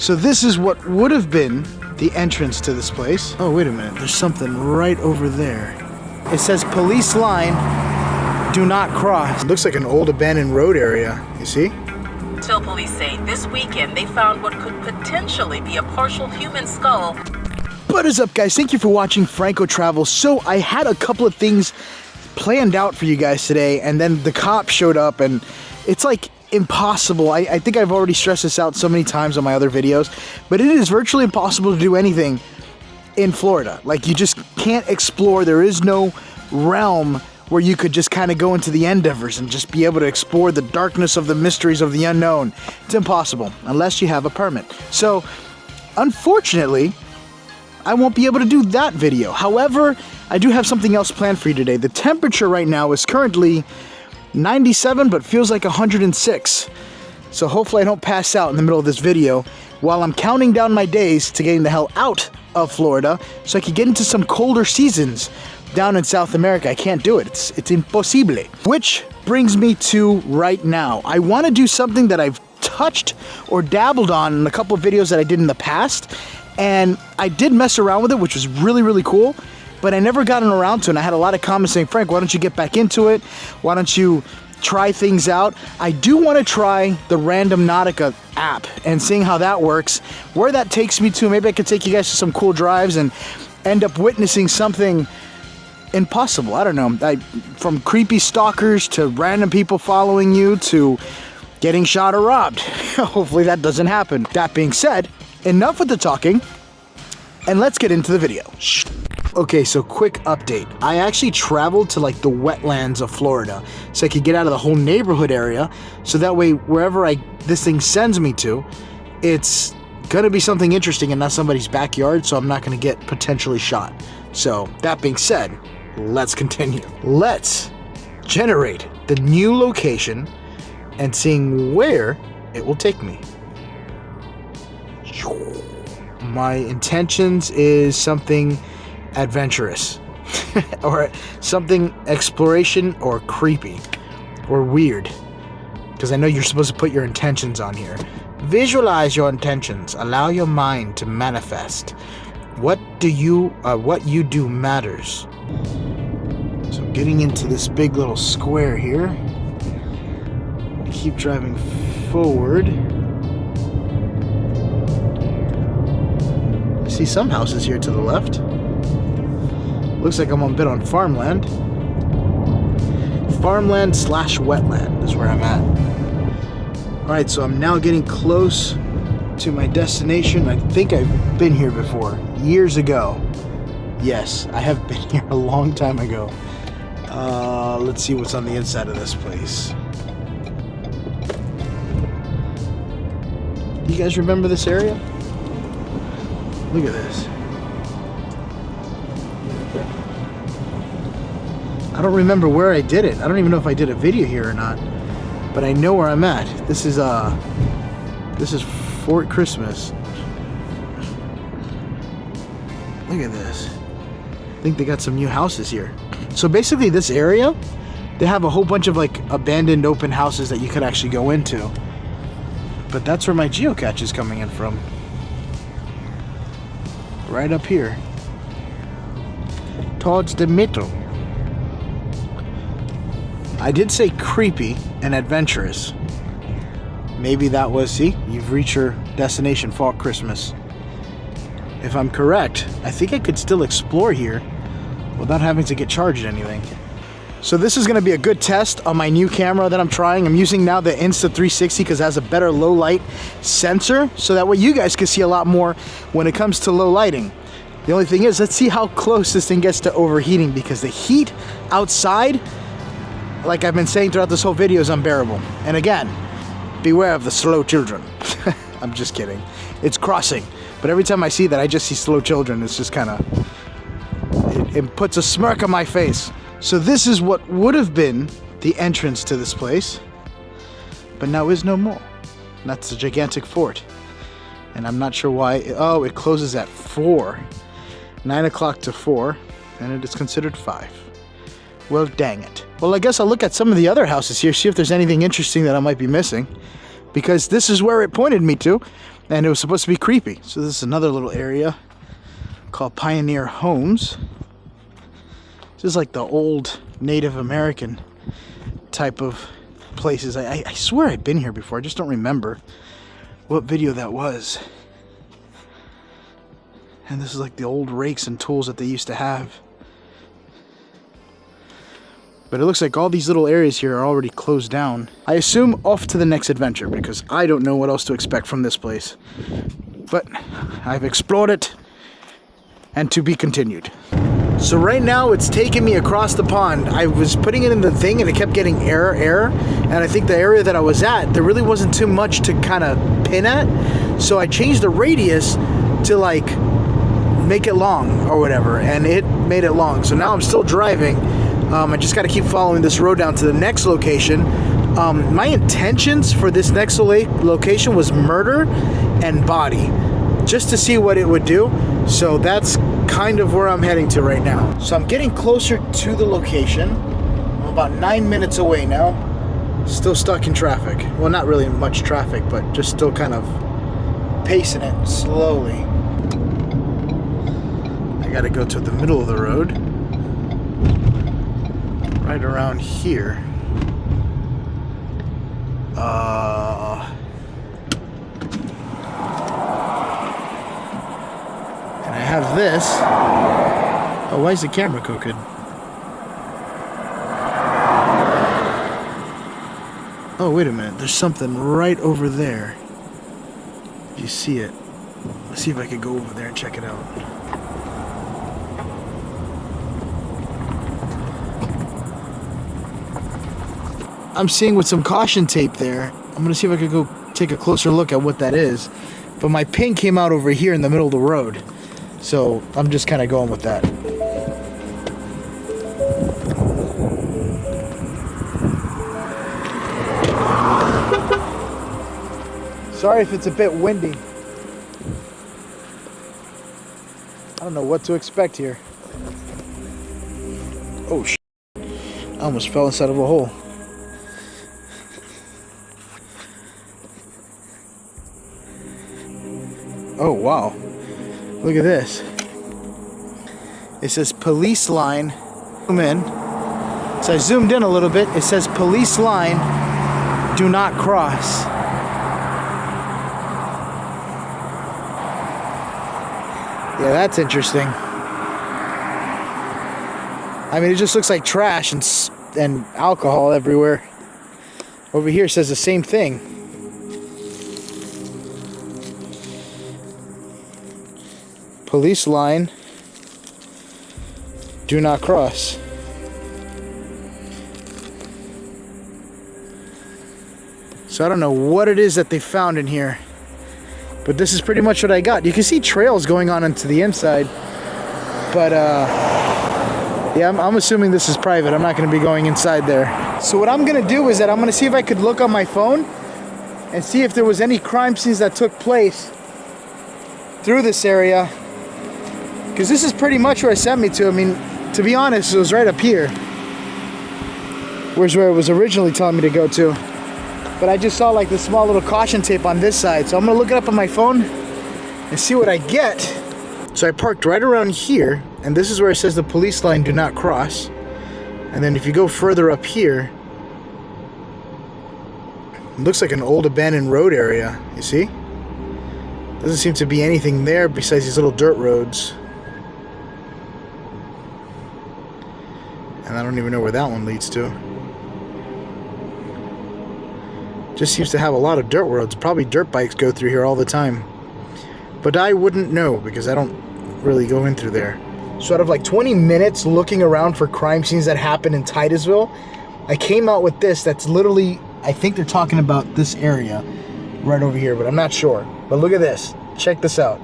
So this is what would have been the entrance to this place. Oh, wait a minute. There's something right over there. It says police line, do not cross. It looks like an old abandoned road area. You see? Till police say this weekend they found what could potentially be a partial human skull. What is up, guys? Thank you for watching Franco Travel. So I had a couple of things planned out for you guys today, and then the cop showed up, and it's like impossible. I think I've already stressed this out so many times on my other videos, but it is virtually impossible to do anything in Florida. Like, you just can't explore. There is no realm where you could just kind of go into the endeavors and just be able to explore the darkness of the mysteries of the unknown. It's impossible unless you have a permit. So, unfortunately, I won't be able to do that video. However, I do have something else planned for you today. The temperature right now is currently 97, but feels like 106. So hopefully I don't pass out in the middle of this video while I'm counting down my days to getting the hell out of Florida so I can get into some colder seasons down in South America. I can't do it. It's impossible. Which brings me to right now. I want to do something that I've touched or dabbled on in a couple of videos that I did in the past, and I did mess around with it, which was really, really cool, but I never gotten around to it. And I had a lot of comments saying, Frank, why don't you get back into it? Why don't you try things out? I do want to try the Randonautica app and seeing how that works, where that takes me to. Maybe I could take you guys to some cool drives and end up witnessing something impossible. I don't know. From creepy stalkers to random people following you to getting shot or robbed. Hopefully that doesn't happen. That being said, enough with the talking, and let's get into the video. Okay, so quick update. I actually traveled to like the wetlands of Florida so I could get out of the whole neighborhood area, so that way wherever this thing sends me to, it's gonna be something interesting and not somebody's backyard, so I'm not gonna get potentially shot. So that being said, let's continue. Let's generate the new location and seeing where it will take me. My intentions is something adventurous or something exploration or creepy or weird, because I know you're supposed to put your intentions on here. Visualize your intentions. Allow your mind to manifest. What you do matters. So getting into this big little square here. Keep driving forward. I see some houses here to the left. Looks like I'm a bit on farmland. Farmland / wetland is where I'm at. Alright, so I'm now getting close to my destination. I think I've been here before, years ago. Yes, I have been here a long time ago. Let's see what's on the inside of this place. You guys remember this area? Look at this. I don't remember where I did it. I don't even know if I did a video here or not, but I know where I'm at. This is Fort Christmas. Look at this. I think they got some new houses here. So basically this area, they have a whole bunch of like abandoned open houses that you could actually go into. But that's where my geocache is coming in from. Right up here. Towards the middle. I did say creepy and adventurous. Maybe that was, see, you've reached your destination, Fort Christmas. If I'm correct, I think I could still explore here without having to get charged anything. So this is gonna be a good test on my new camera that I'm trying. I'm using now the Insta360 because it has a better low light sensor, so that way you guys can see a lot more when it comes to low lighting. The only thing is, let's see how close this thing gets to overheating, because the heat outside, like I've been saying throughout this whole video, is unbearable. And again, beware of the slow children. I'm just kidding. It's crossing. But every time I see that, I just see slow children. It's just kind of, it puts a smirk on my face. So this is what would have been the entrance to this place, but now is no more. And that's a gigantic fort. And I'm not sure why. Oh, it closes at 4. 9 o'clock to 4, and it is considered 5. Well, dang it. Well, I guess I'll look at some of the other houses here, see if there's anything interesting that I might be missing, because this is where it pointed me to. And it was supposed to be creepy. So this is another little area called Pioneer Homes. This is like the old Native American type of places. I swear I've been here before. I just don't remember what video that was. And this is like the old rakes and tools that they used to have. But it looks like all these little areas here are already closed down. I assume off to the next adventure because I don't know what else to expect from this place. But I've explored it and to be continued. So right now it's taking me across the pond. I was putting it in the thing and it kept getting error. And I think the area that I was at, there really wasn't too much to kind of pin at. So I changed the radius to like make it long or whatever. And it made it long. So now I'm still driving. I just got to keep following this road down to the next location. My intentions for this next location was murder and body, just to see what it would do. So that's kind of where I'm heading to right now. So I'm getting closer to the location. I'm about 9 minutes away now. Still stuck in traffic. Well, not really much traffic, but just still kind of pacing it slowly. I got to go to the middle of the road. Right around here. And I have this. Oh, why is the camera crooked? Oh, wait a minute. There's something right over there. You see it? Let's see if I can go over there and check it out. I'm seeing with some caution tape there. I'm gonna see if I could go take a closer look at what that is. But my pin came out over here in the middle of the road. So I'm just kind of going with that. Sorry if it's a bit windy. I don't know what to expect here. Oh, shit. I almost fell inside of a hole. Oh, wow. Look at this. It says police line. Zoom in. So I zoomed in a little bit. It says police line, do not cross. Yeah, that's interesting. I mean, it just looks like trash and alcohol everywhere. Over here it says the same thing. Police line, do not cross. So I don't know what it is that they found in here, but this is pretty much what I got. You can see trails going on into the inside, but yeah, I'm assuming this is private. I'm not going to be going inside there. So what I'm going to do is that I'm going to see if I could look on my phone and see if there was any crime scenes that took place through this area. Because this is pretty much where it sent me to. I mean, to be honest, it was right up here. Where's where it was originally telling me to go to. But I just saw like the small little caution tape on this side. So I'm going to look it up on my phone and see what I get. So I parked right around here. And this is where it says the police line, do not cross. And then if you go further up here, it looks like an old abandoned road area. You see? Doesn't seem to be anything there besides these little dirt roads. And I don't even know where that one leads to. Just seems to have a lot of dirt roads. Probably dirt bikes go through here all the time. But I wouldn't know because I don't really go in through there. So out of like 20 minutes looking around for crime scenes that happened in Titusville, I came out with this that's literally, I think they're talking about this area right over here, but I'm not sure. But look at this. Check this out.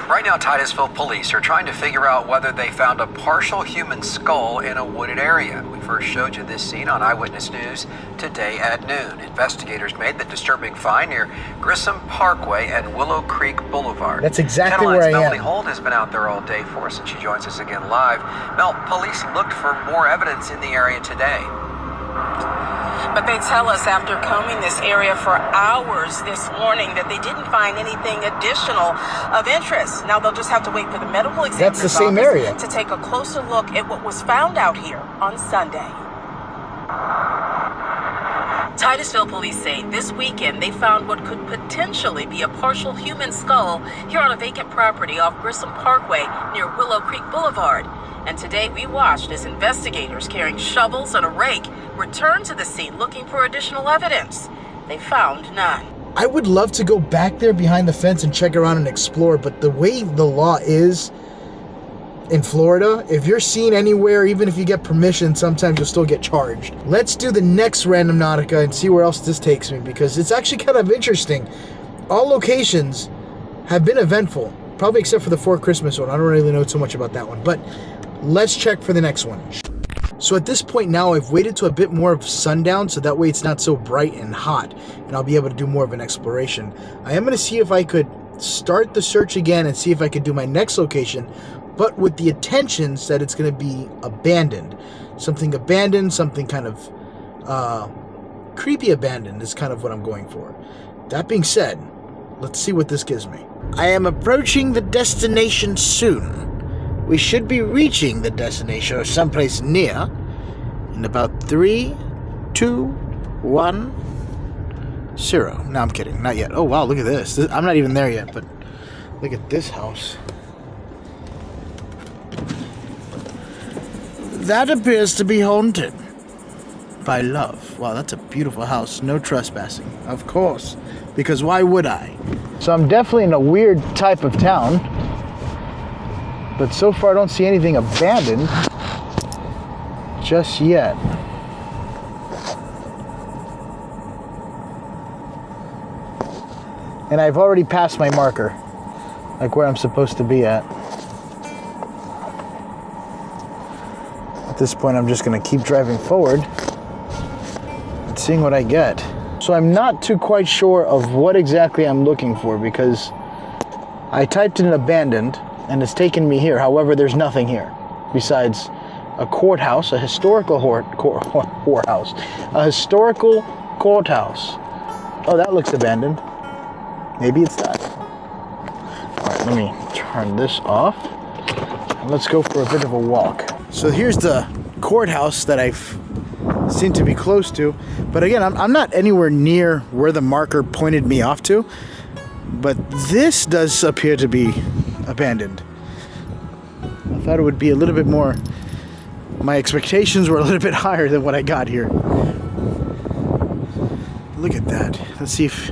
Right now, Titusville police are trying to figure out whether they found a partial human skull in a wooded area. We first showed you this scene on Eyewitness News today at noon. Investigators made the disturbing find near Grissom Parkway and Willow Creek Boulevard. That's exactly where I am. Melanie Holt has been out there all day for us, and she joins us again live. Mel, police looked for more evidence in the area today. But they tell us after combing this area for hours this morning that they didn't find anything additional of interest. Now they'll just have to wait for the medical examiner's That's the same area to take a closer look at what was found out here on Sunday. Titusville police say this weekend they found what could potentially be a partial human skull here on a vacant property off Grissom Parkway near Willow Creek Boulevard. And today we watched as investigators carrying shovels and a rake returned to the scene looking for additional evidence. They found none. I would love to go back there behind the fence and check around and explore, but the way the law is in Florida, if you're seen anywhere, even if you get permission, sometimes you'll still get charged. Let's do the next Randonautica and see where else this takes me, because it's actually kind of interesting. All locations have been eventful, probably except for the 4 Christmas one. I don't really know too much about that one, but let's check for the next one. So at this point now, I've waited to a bit more of sundown, so that way it's not so bright and hot, and I'll be able to do more of an exploration. I am going to see if I could start the search again and see if I could do my next location, but with the intentions that it's going to be abandoned. Something abandoned, something kind of creepy abandoned is kind of what I'm going for. That being said, let's see what this gives me. I am approaching the destination soon. We should be reaching the destination or someplace near in about 3, 2, 1, 0. No, I'm kidding. Not yet. Oh, wow, look at this. I'm not even there yet, but look at this house. That appears to be haunted by love. Wow, that's a beautiful house. No trespassing, of course, because why would I? So I'm definitely in a weird type of town, but so far I don't see anything abandoned just yet. And I've already passed my marker, like where I'm supposed to be at. At this point, I'm just going to keep driving forward and seeing what I get. So I'm not too quite sure of what exactly I'm looking for, because I typed in abandoned and it's taken me here. However, there's nothing here besides a courthouse, a historical whorehouse, a historical courthouse. Oh, that looks abandoned. Maybe it's that. All right, let me turn this off and let's go for a bit of a walk. So here's the courthouse that I've seem to be close to, but again, I'm not anywhere near where the marker pointed me off to, but this does appear to be abandoned. I thought it would be a little bit more, my expectations were a little bit higher than what I got here. Look at that. Let's see if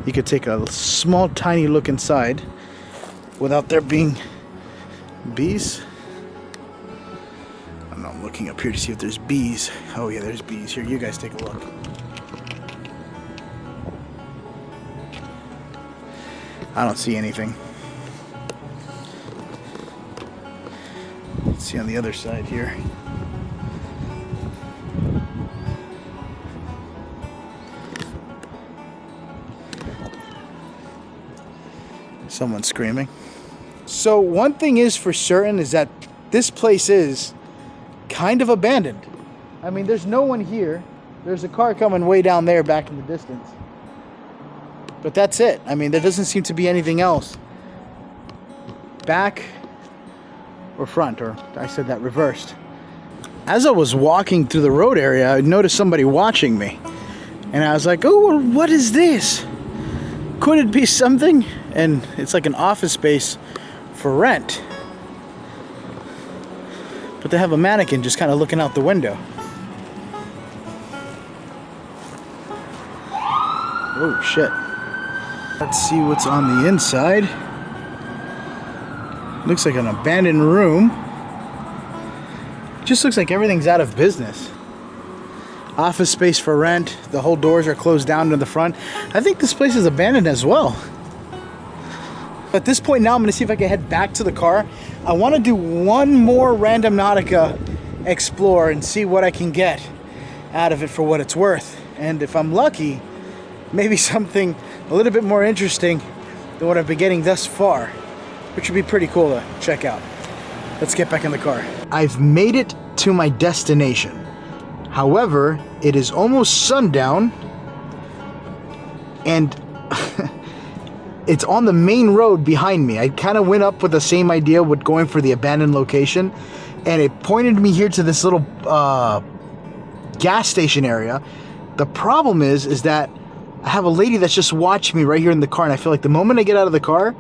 you could take a small tiny look inside without there being bees. I don't know, I'm looking up here to see if there's bees. Oh yeah, there's bees. Here, you guys take a look. I don't see anything. Let's see on the other side here. Someone's screaming. So one thing is for certain is that this place is kind of abandoned. I mean, there's no one here. There's a car coming way down there back in the distance. But that's it. I mean, there doesn't seem to be anything else. Back or front, or I said that reversed. As I was walking through the road area, I noticed somebody watching me. And I was like, oh, well, what is this? Could it be something? And it's like an office space for rent. But they have a mannequin just kind of looking out the window. Oh, shit. Let's see what's on the inside. Looks like an abandoned room. Just looks like everything's out of business. Office space for rent. The whole doors are closed down to the front. I think this place is abandoned as well. At this point now, I'm going to see if I can head back to the car. I want to do one more Randonautica explore and see what I can get out of it for what it's worth. And if I'm lucky, maybe something a little bit more interesting than what I've been getting thus far, which would be pretty cool to check out. Let's get back in the car. I've made it to my destination. However, it is almost sundown, and it's on the main road behind me. I kind of went up with the same idea with going for the abandoned location, and it pointed me here to this little gas station area. The problem is that I have a lady that's just watching me right here in the car, and I feel like the moment I get out of the car,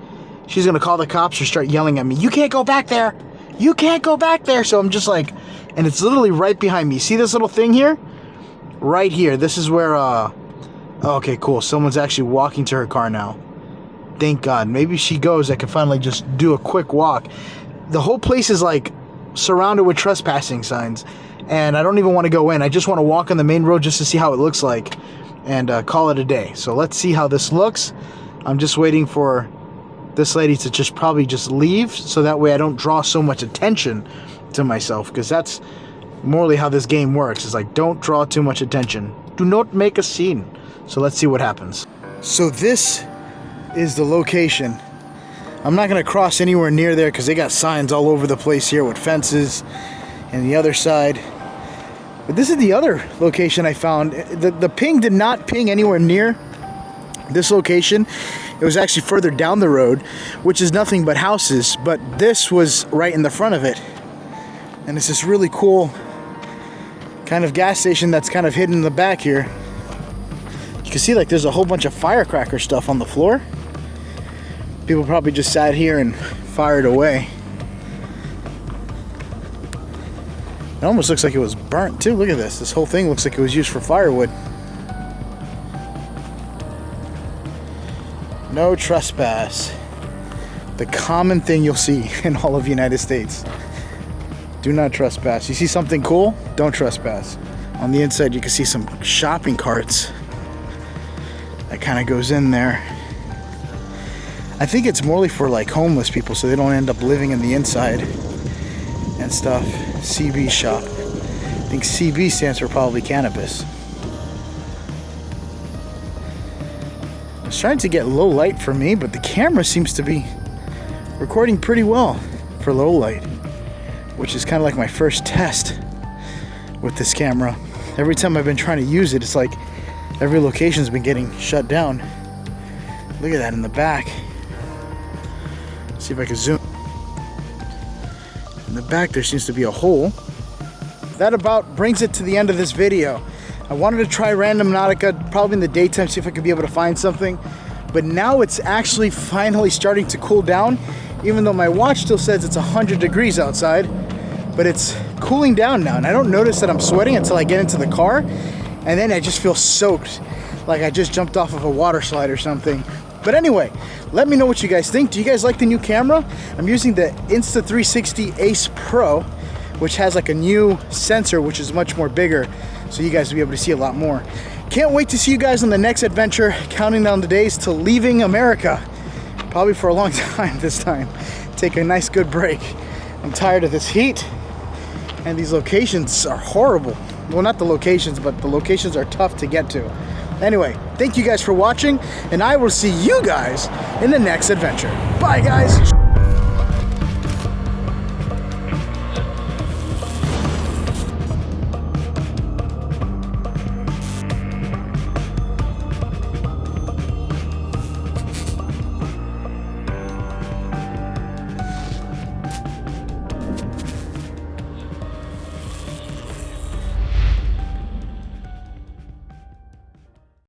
she's gonna call the cops or start yelling at me, "You can't go back there! You can't go back there!" So I'm just like, and it's literally right behind me. See this little thing here? Right here. This is where, okay, cool. Someone's actually walking to her car now. Thank God. Maybe she goes, I can finally just do a quick walk. The whole place is like surrounded with trespassing signs, and I don't even want to go in. I just want to walk on the main road just to see how it looks like, and call it a day. So let's see how this looks. I'm just waiting for this lady to just probably just leave, so that way I don't draw so much attention to myself, because that's morally how this game works. It's like, don't draw too much attention. Do not make a scene. So let's see what happens. So this is the location. I'm not going to cross anywhere near there because they got signs all over the place here with fences and the other side. But this is the other location I found. The ping did not ping anywhere near this location. It was actually further down the road, which is nothing but houses, but this was right in the front of it. And it's this really cool kind of gas station that's kind of hidden in the back here. You can see like there's a whole bunch of firecracker stuff on the floor. People probably just sat here and fired away. It almost looks like it was burnt too. Look at this. This whole thing looks like it was used for firewood. No trespass. The common thing you'll see in all of the United States. Do not trespass. You see something cool? Don't trespass. On the inside you can see some shopping carts. That kind of goes in there. I think it's morely for like homeless people so they don't end up living in the inside and stuff. CB shop. I think CB stands for probably cannabis. I was trying to get low light for me, but the camera seems to be recording pretty well for low light, which is kind of like my first test with this camera. Every time I've been trying to use it, it's like every location's been getting shut down. Look at that in the back. See if I can zoom. In the back there seems to be a hole. That about brings it to the end of this video. I wanted to try Randonautica probably in the daytime, see if I could be able to find something. But now it's actually finally starting to cool down, even though my watch still says it's 100 degrees outside. But it's cooling down now, and I don't notice that I'm sweating until I get into the car, and then I just feel soaked, like I just jumped off of a water slide or something. But anyway, let me know what you guys think. Do you guys like the new camera? I'm using the Insta360 Ace Pro, which has like a new sensor, which is much more bigger, so you guys will be able to see a lot more. Can't wait to see you guys on the next adventure, counting down the days to leaving America. Probably for a long time this time. Take a nice good break. I'm tired of this heat, and these locations are horrible. Well, not the locations, but the locations are tough to get to. Anyway, thank you guys for watching, and I will see you guys in the next adventure. Bye, guys.